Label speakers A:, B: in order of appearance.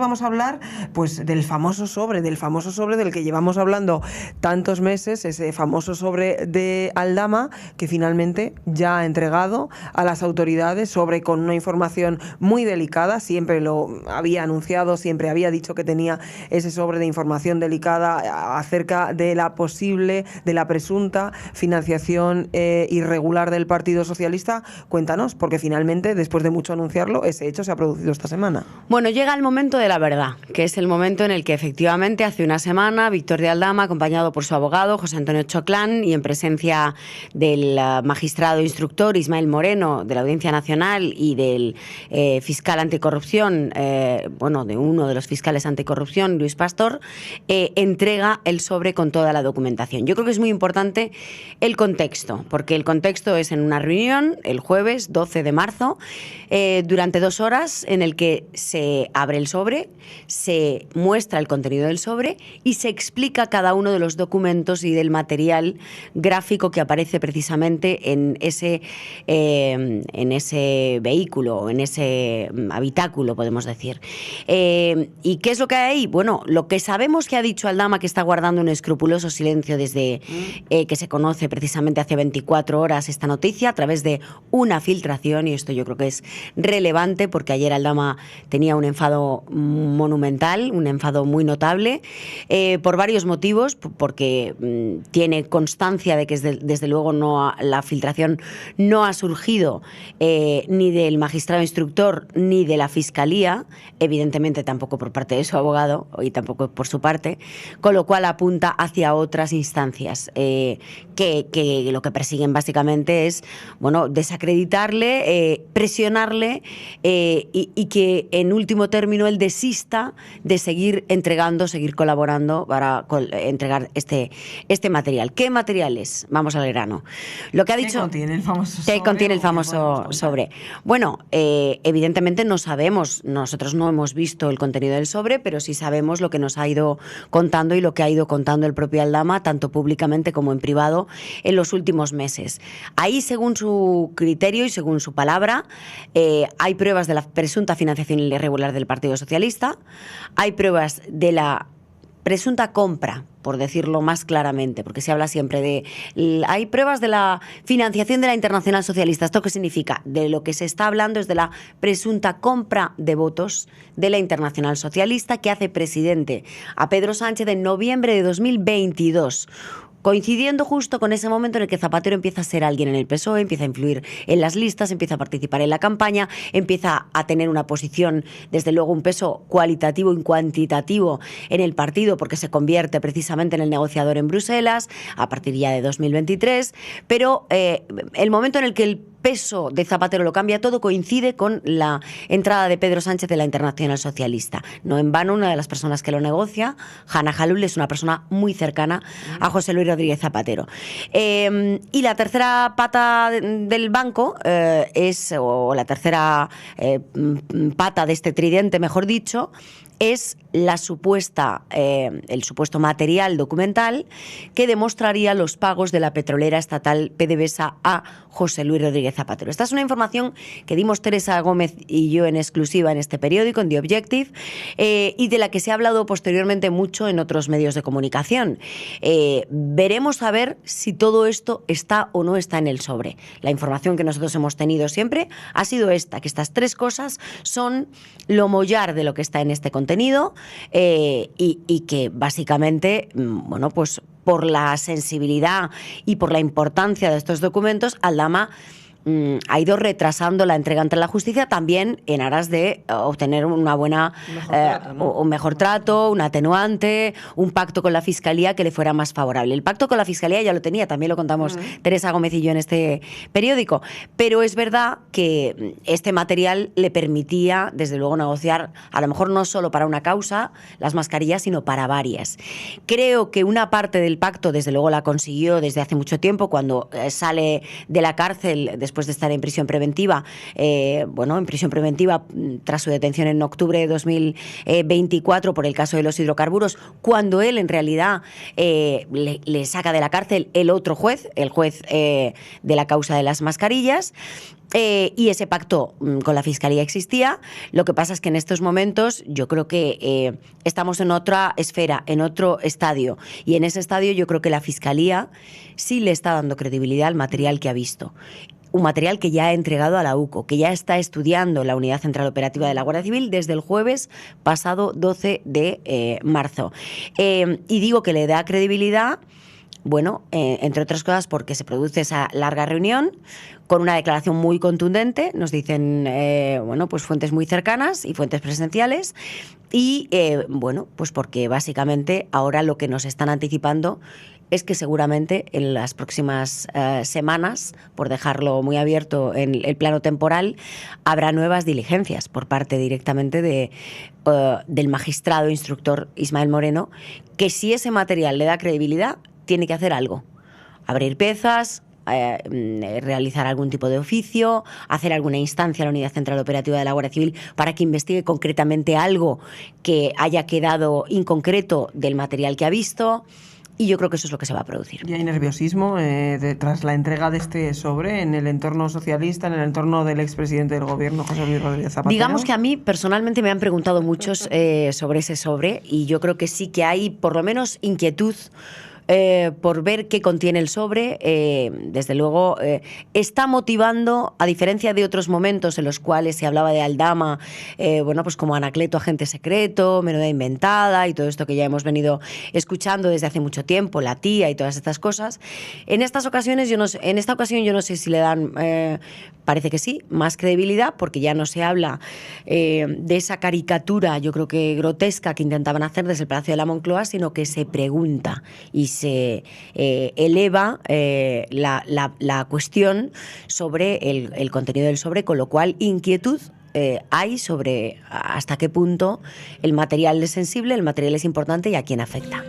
A: Vamos a hablar pues del famoso sobre del que llevamos hablando tantos meses, ese famoso sobre de Aldama, que finalmente ya ha entregado a las autoridades, sobre con una información muy delicada. Siempre lo había anunciado, siempre había dicho que tenía ese sobre de información delicada acerca de la presunta financiación irregular del Partido Socialista. Cuéntanos, porque finalmente, después de mucho anunciarlo, ese hecho se ha producido esta semana.
B: Bueno, llega el momento de la verdad, que es el momento en el que efectivamente hace una semana Víctor de Aldama, acompañado por su abogado José Antonio Choclán y en presencia del magistrado instructor Ismael Moreno de la Audiencia Nacional y del fiscal anticorrupción, de uno de los fiscales anticorrupción, Luis Pastor, entrega el sobre con toda la documentación. Yo creo que es muy importante el contexto, porque el contexto es en una reunión el jueves 12 de marzo, durante 2 horas, en el que se abre el sobre, se muestra el contenido del sobre y se explica cada uno de los documentos y del material gráfico que aparece precisamente en ese vehículo, en ese habitáculo, podemos decir. ¿Y qué es lo que hay ahí? Bueno, lo que sabemos que ha dicho Aldama, que está guardando un escrupuloso silencio desde que se conoce precisamente hace 24 horas esta noticia, a través de una filtración, y esto yo creo que es relevante porque ayer Aldama tenía un enfado monumental, un enfado muy notable, por varios motivos, porque tiene constancia de que desde luego la filtración no ha surgido ni del magistrado instructor ni de la Fiscalía, evidentemente tampoco por parte de su abogado y tampoco por su parte, con lo cual apunta hacia otras instancias que lo que persiguen básicamente es desacreditarle, presionarle y que en último término él desista de seguir entregando, seguir colaborando para entregar este material. ¿Qué material es? Vamos al grano. Lo que ha dicho.
A: ¿Qué contiene el famoso
B: sobre? Bueno, evidentemente no sabemos, nosotros no hemos visto el contenido del sobre, pero sí sabemos lo que nos ha ido contando y lo que ha ido contando el propio Aldama, tanto públicamente como en privado, en los últimos meses. Ahí, según su criterio y según su palabra, hay pruebas de la presunta financiación irregular del Partido Socialista, hay pruebas de la presunta compra, por decirlo más claramente, porque se habla siempre de... Hay pruebas de la financiación de la Internacional Socialista. ¿Esto qué significa? De lo que se está hablando es de la presunta compra de votos de la Internacional Socialista, que hace presidente a Pedro Sánchez en noviembre de 2022. Coincidiendo justo con ese momento en el que Zapatero empieza a ser alguien en el PSOE, empieza a influir en las listas, empieza a participar en la campaña, empieza a tener una posición, desde luego un peso cualitativo y cuantitativo en el partido, porque se convierte precisamente en el negociador en Bruselas a partir ya de 2023, pero el momento en el que el peso de Zapatero lo cambia todo coincide con la entrada de Pedro Sánchez de la Internacional Socialista. No en vano, una de las personas que lo negocia, Hanna Jalul, es una persona muy cercana a José Luis Rodríguez Zapatero. Y la tercera pata del banco o la tercera pata de este tridente, mejor dicho, es el supuesto material documental que demostraría los pagos de la petrolera estatal PDVSA a José Luis Rodríguez Zapatero. Esta es una información que dimos Teresa Gómez y yo en exclusiva en este periódico, en The Objective, y de la que se ha hablado posteriormente mucho en otros medios de comunicación. Veremos a ver si todo esto está o no está en el sobre. La información que nosotros hemos tenido siempre ha sido esta, que estas 3 cosas son lo mollar de lo que está en este contenido, y que básicamente, por la sensibilidad y por la importancia de estos documentos, Aldama ha ido retrasando la entrega ante la justicia, también en aras de obtener una buena un mejor trato, un atenuante, un pacto con la Fiscalía que le fuera más favorable. El pacto con la Fiscalía ya lo tenía, también lo contamos Teresa Gómez y yo en este periódico, pero es verdad que este material le permitía, desde luego, negociar, a lo mejor no solo para una causa, las mascarillas, sino para varias. Creo que una parte del pacto, desde luego, la consiguió desde hace mucho tiempo, cuando sale de la cárcel después después de estar en prisión preventiva, en prisión preventiva tras su detención en octubre de 2024 por el caso de los hidrocarburos, cuando él en realidad le saca de la cárcel el otro juez, el juez de la causa de las mascarillas. Y ese pacto con la Fiscalía existía. Lo que pasa es que en estos momentos yo creo que estamos en otra esfera, en otro estadio. Y en ese estadio yo creo que la Fiscalía sí le está dando credibilidad al material que ha visto. Un material que ya ha entregado a la UCO, que ya está estudiando la Unidad Central Operativa de la Guardia Civil desde el jueves pasado 12 de marzo. Y digo que le da credibilidad, entre otras cosas porque se produce esa larga reunión con una declaración muy contundente, nos dicen pues fuentes muy cercanas y fuentes presenciales, y pues porque básicamente ahora lo que nos están anticipando es que seguramente en las próximas semanas, por dejarlo muy abierto en el plano temporal, habrá nuevas diligencias por parte directamente del magistrado instructor Ismael Moreno, que si ese material le da credibilidad, tiene que hacer algo. Abrir piezas, realizar algún tipo de oficio, hacer alguna instancia a la Unidad Central Operativa de la Guardia Civil para que investigue concretamente algo que haya quedado inconcreto del material que ha visto. Y yo creo que eso es lo que se va a producir.
A: ¿Y hay nerviosismo tras la entrega de este sobre en el entorno socialista, en el entorno del expresidente del gobierno, José Luis Rodríguez Zapatero?
B: Digamos que a mí personalmente me han preguntado muchos sobre ese sobre, y yo creo que sí que hay por lo menos inquietud por ver qué contiene el sobre. Desde luego está motivando, a diferencia de otros momentos en los cuales se hablaba de Aldama, pues como Anacleto, agente secreto, menuda inventada y todo esto que ya hemos venido escuchando desde hace mucho tiempo, la tía y todas estas cosas. En esta ocasión yo no sé si le dan, parece que sí, más credibilidad, porque ya no se habla de esa caricatura, yo creo que grotesca, que intentaban hacer desde el Palacio de la Moncloa, sino que se pregunta y se eleva la cuestión sobre el contenido del sobre, con lo cual inquietud hay sobre hasta qué punto el material es sensible, el material es importante y a quién afecta.